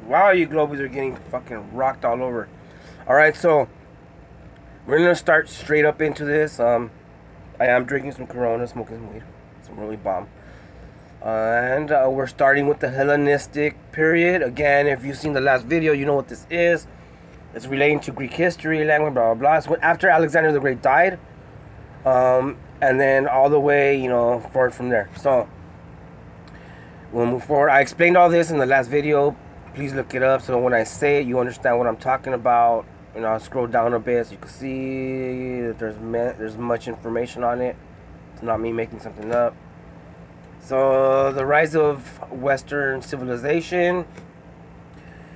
Wow, you globies are getting fucking rocked all over. Alright, so we're gonna start straight up into this. I am drinking some Corona, smoking some weed. Some really bomb. And we're starting with the Hellenistic period. Again, if you've seen the last video, you know what this is. It's relating to Greek history, language, blah, blah, blah. So after Alexander the Great died, and then all the way, forward from there. So we'll move forward. I explained all this in the last video. Please look it up so when I say it, you understand what I'm talking about. I'll scroll down a bit so you can see that there's much information on it. It's not me making something up. So the rise of Western civilization.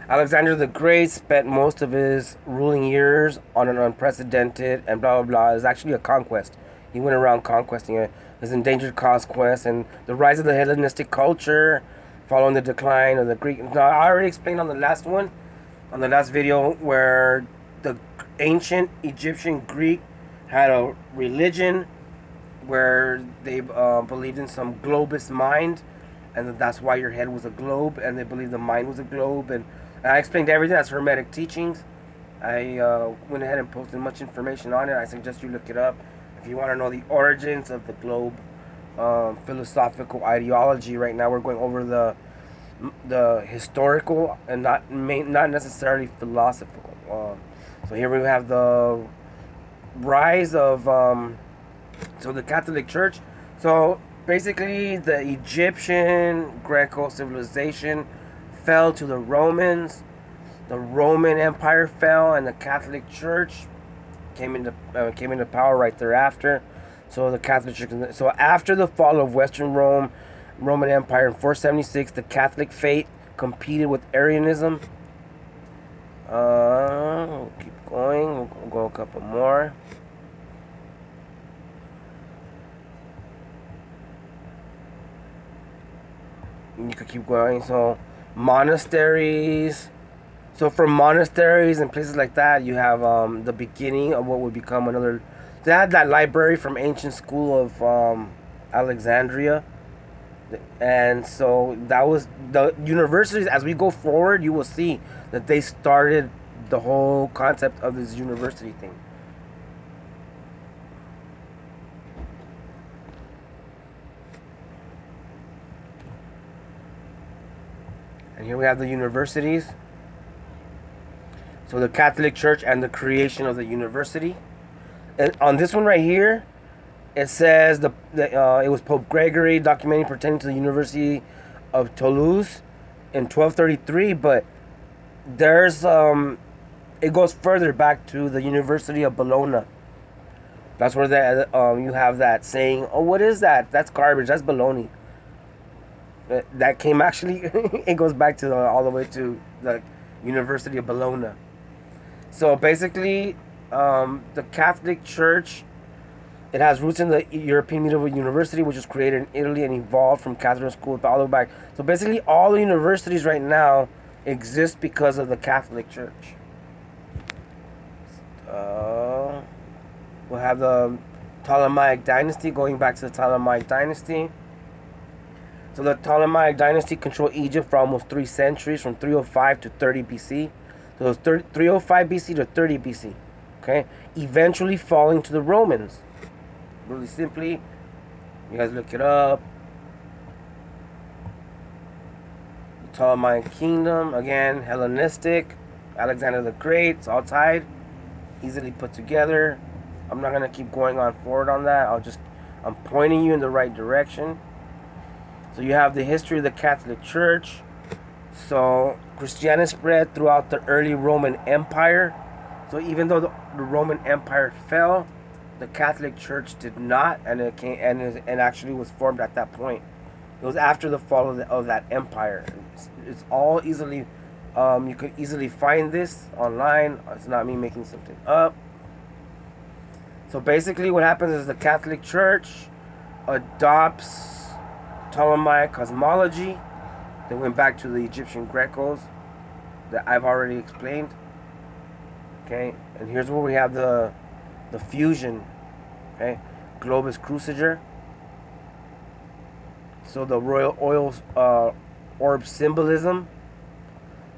Alexander the Great spent most of his ruling years on an unprecedented and blah blah blah. It's actually a conquest. He went around conquesting it. His endangered conquest and the rise of the Hellenistic culture following the decline of the Greek. Now, I already explained on the last video, where the ancient Egyptian Greek had a religion where they believed in some globus mind, and that's why your head was a globe, and they believed the mind was a globe, and I explained everything. That's Hermetic teachings. I went ahead and posted much information on it. I suggest you look it up if you want to know the origins of the globe philosophical ideology. Right now we're going over the historical and not necessarily philosophical. So here we have the rise of so the Catholic Church. So basically the Egyptian Greco civilization fell to the Romans. The Roman Empire fell, and the Catholic Church came into power right thereafter. So the Catholic Church. So after the fall of Western Roman Empire in 476, the Catholic faith competed with Arianism. We'll keep going. We'll go a couple more. You could keep going. So monasteries. So from monasteries and places like that, you have the beginning of what would become another. They had that library from ancient school of Alexandria, and so that was the universities. As we go forward, you will see that they started the whole concept of this university thing. And here we have the universities. So the Catholic Church and the creation of the university. And on this one right here, it says it was Pope Gregory documenting pertaining to the University of Toulouse in 1233, but there's it goes further back to the University of Bologna. That's where you have that saying, "Oh, what is that? That's garbage. That's baloney." That came actually. It goes back to all the way to the University of Bologna. So basically, the Catholic Church, it has roots in the European Medieval University, which was created in Italy and evolved from Catholic schools all the way back. So basically, all the universities right now exist because of the Catholic Church. We'll have the Ptolemaic dynasty, going back to the Ptolemaic dynasty. So the Ptolemaic dynasty controlled Egypt for almost 3 centuries, from 305 to 30 BC. So it was 305 BC to 30 BC. Okay, eventually falling to the Romans. Really simply, you guys look it up. The Ptolemaic kingdom, again, Hellenistic, Alexander the Great, it's all tied, easily put together. I'm not gonna keep going on forward on that. I'm pointing you in the right direction. So you have the history of the Catholic Church. So Christianity spread throughout the early Roman Empire. So even though the Roman Empire fell, the Catholic Church did not, and it actually was formed at that point. It was after the fall of that empire. It's all easily, you could easily find this online. It's not me making something up. So basically, what happens is the Catholic Church adopts Ptolemaic cosmology. They went back to the Egyptian Grecos that I've already explained. Okay, and here's where we have the fusion. Okay, globus cruciger. So the royal orb symbolism.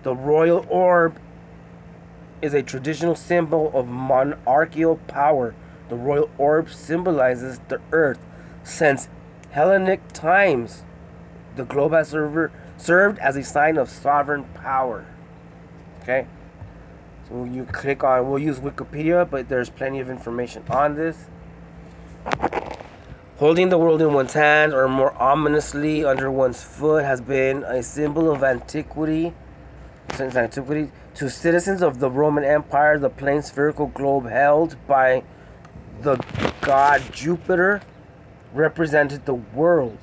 The royal orb is a traditional symbol of monarchical power. The royal orb symbolizes the earth. Since Hellenic times, the globe has served as a sign of sovereign power. Okay? So you click on, we'll use Wikipedia, but there's plenty of information on this. Holding the world in one's hand, or more ominously under one's foot, has been a symbol of antiquity. Since antiquity, to citizens of the Roman Empire, the plain spherical globe held by the god Jupiter represented the world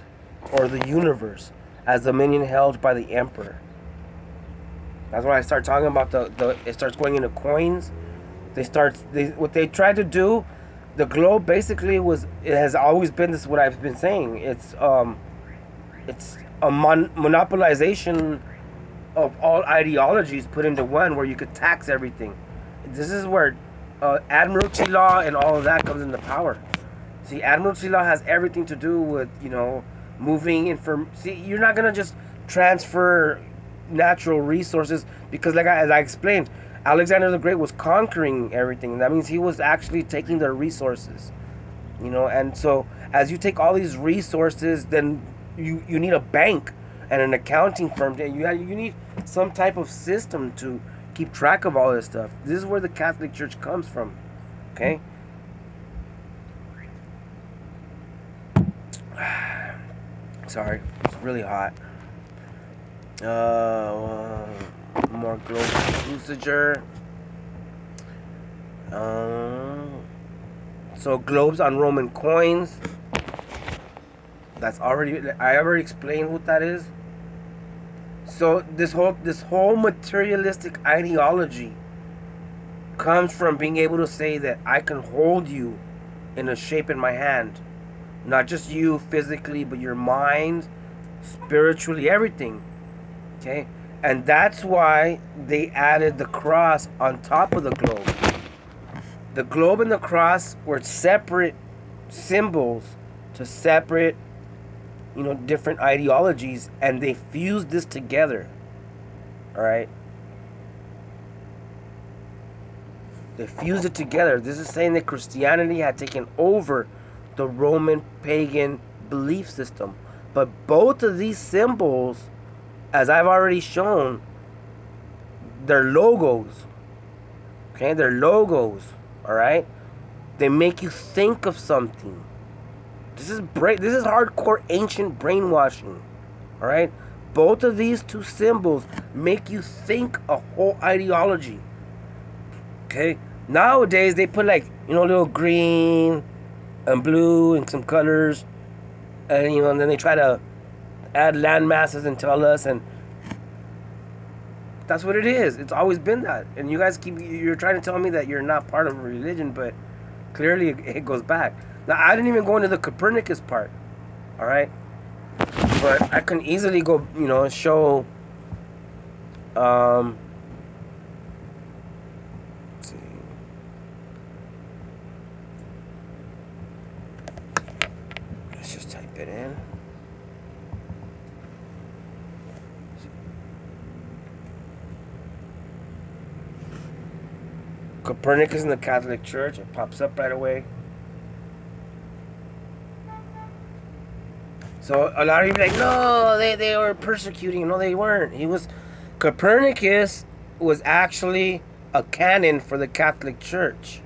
or the universe, as dominion held by the emperor. That's when I start talking about it starts going into coins. What they tried to do, the globe basically it has always been this, what I've been saying. It's a monopolization of all ideologies put into one, where you could tax everything. This is where admiralty law and all of that comes into power. See, admiralty law has everything to do with, moving information. See, you're not gonna just transfer natural resources, because as I explained, Alexander the Great was conquering everything. That means he was actually taking their resources, and so as you take all these resources, then you need a bank and an accounting firm. You need some type of system to keep track of all this stuff. This is where the Catholic Church comes from. Okay? Sorry, it's really hot. More global usager. So globes on Roman coins. I already explained what that is. So this whole materialistic ideology comes from being able to say that I can hold you in a shape in my hand. Not just you physically, but your mind, spiritually, everything. Okay? And that's why they added the cross on top of the globe. The globe and the cross were separate symbols to separate, different ideologies, and they fused this together. All right? They fused it together. This is saying that Christianity had taken over the Roman pagan belief system. But both of these symbols, as I've already shown, they're logos. Okay? They're logos. All right? They make you think of something. This is hardcore ancient brainwashing. All right? Both of these two symbols make you think a whole ideology. Okay? Nowadays they put little green and blue and some colors, and and then they try to add land masses and tell us, and that's what it is. It's always been that. And you guys you're trying to tell me that you're not part of a religion, but clearly it goes back. Now, I didn't even go into the Copernicus part, all right? But I can easily go, show, let's see. Let's just type it in. Copernicus in the Catholic Church. It pops up right away. So a lot of you are like, no, they were persecuting. No, they weren't. Copernicus was actually a canon for the Catholic Church.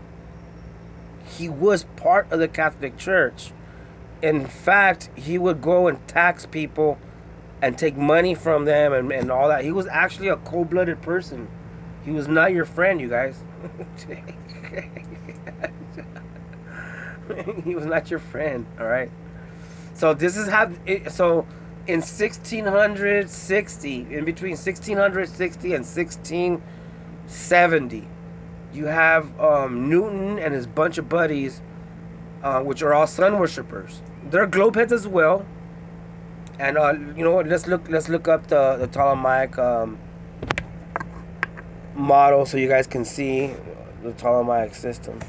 He was part of the Catholic Church. In fact, he would go and tax people and take money from them and all that. He was actually a cold-blooded person. He was not your friend, you guys. He was not your friend, all right? So this is how. So in 1660, in between 1660 and 1670, you have Newton and his bunch of buddies, which are all sun worshippers. They're globeheads as well. And let's look up the Ptolemaic model so you guys can see the Ptolemaic system.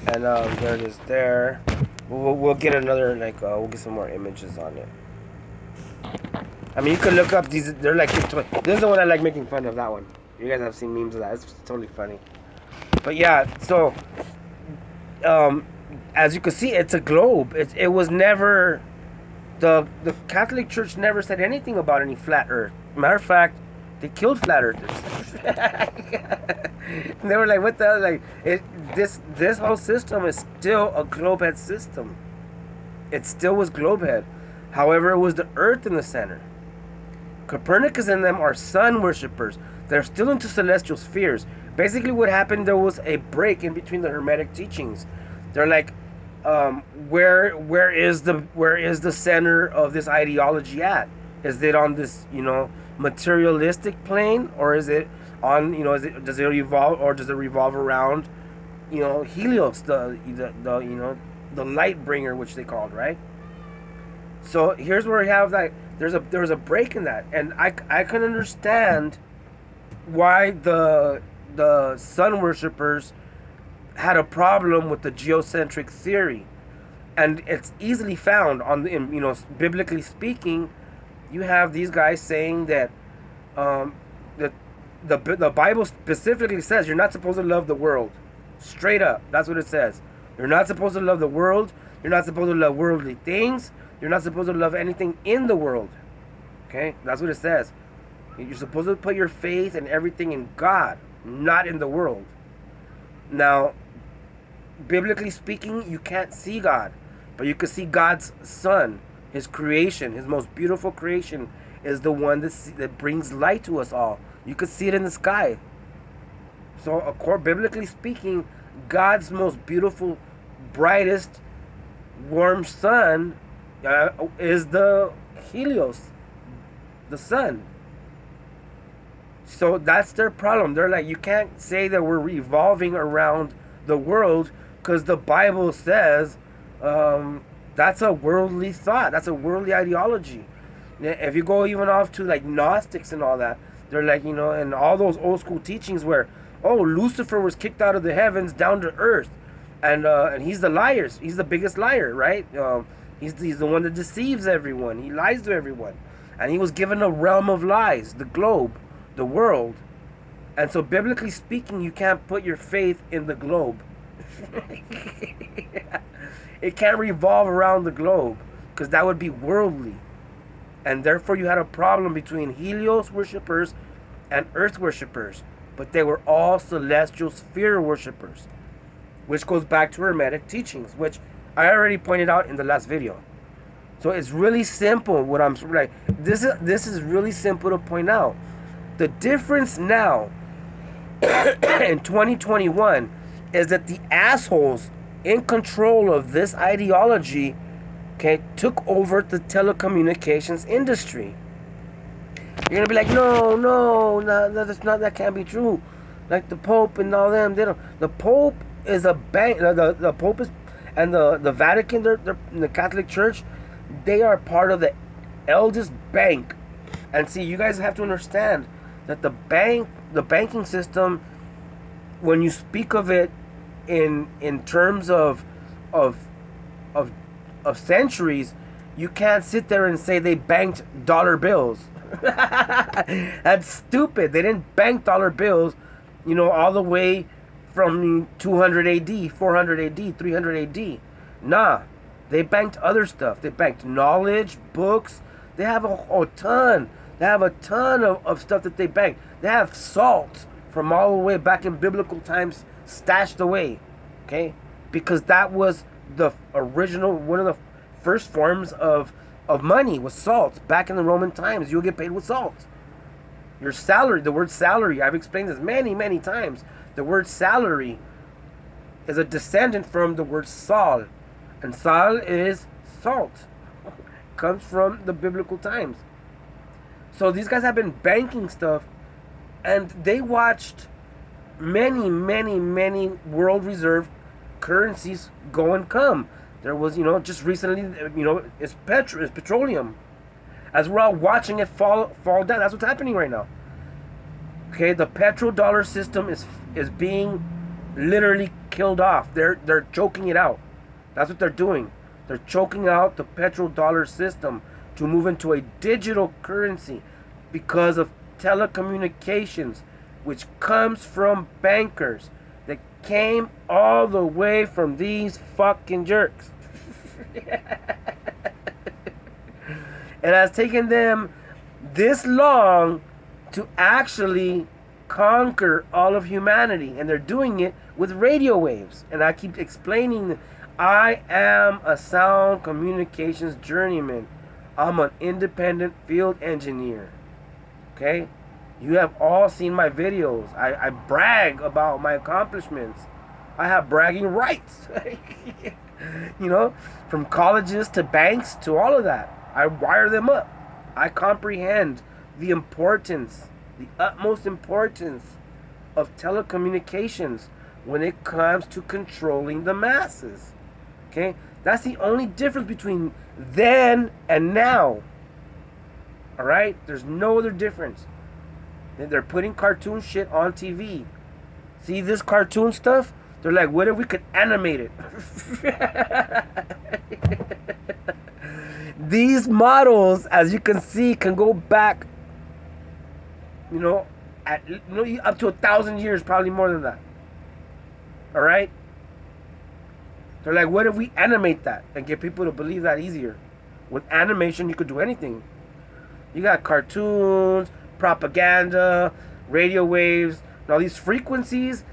And there it is there. We'll get another, we'll get some more images on it. I mean, you could look up these. They're like this is the one I like making fun of. That one. You guys have seen memes of that. It's totally funny. But yeah, so as you can see, it's a globe. It was never the Catholic Church never said anything about any flat Earth. Matter of fact, they killed flat earthers. They were like, "What the hell?" Like this whole system is still a globe head system. It still was globe head. However, it was the Earth in the center. Copernicus and them are sun worshippers. They're still into celestial spheres. Basically, what happened, there was a break in between the Hermetic teachings. They're like, where is the center of this ideology at? Is it on this, materialistic plane, or is it on, does it revolve around, Helios, the light bringer, which they called, right? So here's where we have that. There's a break in that, and I can understand why the sun worshippers had a problem with the geocentric theory, and it's easily found biblically speaking. You have these guys saying that that the Bible specifically says you're not supposed to love the world. Straight up, that's what it says. You're not supposed to love the world. You're not supposed to love worldly things. You're not supposed to love anything in the world. Okay? That's what it says. You're supposed to put your faith and everything in God, not in the world. Now, biblically speaking, you can't see God, but you can see God's Son, His creation, His most beautiful creation, is the one that brings light to us all. You can see it in the sky. So, biblically speaking, God's most beautiful, brightest, warm sun is the Helios, the sun. So that's their problem. They're like, you can't say that we're revolving around the world because the Bible says that's a worldly thought. That's a worldly ideology. If you go even off to like Gnostics and all that, they're like, and all those old school teachings where, Lucifer was kicked out of the heavens down to earth, and he's the liar. He's the biggest liar, right? He's the one that deceives everyone. He lies to everyone, and he was given a realm of lies, the globe, the world. And so, biblically speaking, you can't put your faith in the globe. It can't revolve around the globe because that would be worldly, and therefore you had a problem between Helios worshippers and Earth worshippers. But they were all celestial sphere worshippers, which goes back to Hermetic teachings, which I already pointed out in the last video. So it's really simple. What I'm like, this is really simple to point out. The difference now in 2021 is that the assholes in control of this ideology, took over the telecommunications industry. You're gonna be like, no, that's not. That can't be true. Like the Pope and all them, they don't. The Pope is a bank. The Pope is, and the Vatican, they're the Catholic Church. They are part of the eldest bank. And see, you guys have to understand that the banking system, when you speak of it in terms of centuries, you can't sit there and say they banked dollar bills. That's stupid. They didn't bank dollar bills, all the way from 200 AD, 400 AD, 300 AD. Nah, they banked other stuff. They banked knowledge, books. They have a ton. They have a ton of stuff that they bank. They have salt from all the way back in biblical times stashed away, okay? Because that was the original, one of the first forms of money was salt. Back in the Roman times, you would get paid with salt. Your salary, the word salary, I've explained this many, many times. The word salary is a descendant from the word sal. And sal is salt. Comes from the biblical times. So these guys have been banking stuff, and they watched many, many, many world reserve currencies go and come. There was, just recently, it's petroleum. As we're all watching it fall down, that's what's happening right now. Okay, the petrodollar system is being literally killed off. They're choking it out. That's what they're doing. They're choking out the petrodollar system, to move into a digital currency because of telecommunications, which comes from bankers that came all the way from these fucking jerks. It has taken them this long to actually conquer all of humanity, and they're doing it with radio waves. And I keep explaining that I am a sound communications journeyman. I'm an independent field engineer. Okay? You have all seen my videos. I brag about my accomplishments. I have bragging rights. You know, from colleges to banks to all of that. I wire them up. I comprehend the importance, the utmost importance of telecommunications when it comes to controlling the masses. Okay? That's the only difference between then and now. Alright? There's no other difference. They're putting cartoon shit on TV. See this cartoon stuff? They're like, what if we could animate it? These models, as you can see, can go back, up to 1,000 years, probably more than that. All right? They're like, what if we animate that and get people to believe that easier? With animation, you could do anything. You got cartoons, propaganda, radio waves, and all these frequencies,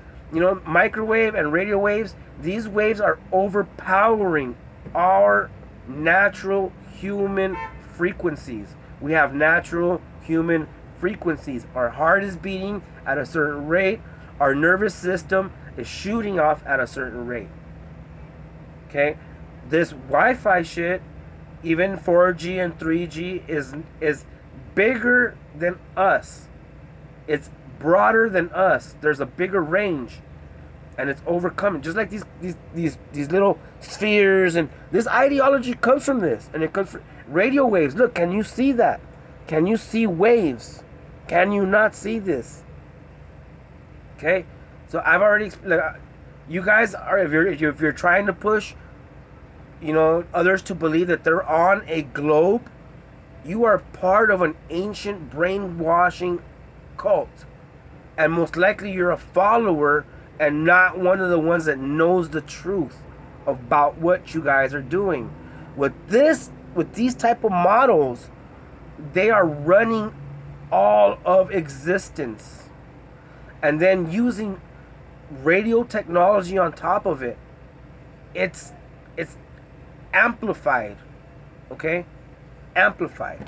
microwave and radio waves. These waves are overpowering our natural human frequencies. We have natural human frequencies. Our heart is beating at a certain rate. Our nervous system is shooting off at a certain rate. Okay? This Wi-Fi shit, even 4G and 3G, is bigger than us. It's broader than us. There's a bigger range. And it's overcoming. Just like these little spheres, and this ideology comes from this. And it comes from radio waves. Look, can you see that? Can you see waves? Can you not see this? Okay? So I've already explained. You guys are, if you're trying to push, others to believe that they're on a globe, you are part of an ancient brainwashing cult. And most likely you're a follower and not one of the ones that knows the truth about what you guys are doing. With these type of models, they are running all of existence. And then using radio technology on top of it. It's amplified. Okay? Amplified.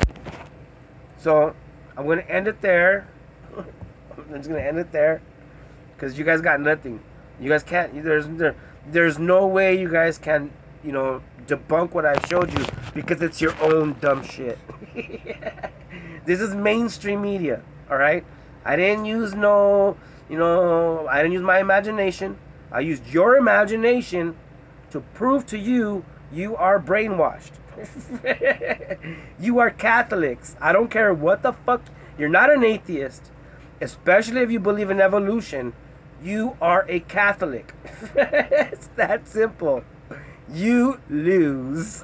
So I'm going to end it there. I'm just going to end it there. Because you guys got nothing. You guys can't. There's no way you guys can, debunk what I showed you, because it's your own dumb shit. This is mainstream media. All right. I didn't use I didn't use my imagination. I used your imagination to prove to you are brainwashed. You are Catholics. I don't care what the fuck. You're not an atheist. Especially if you believe in evolution. You are a Catholic. It's that simple. You lose.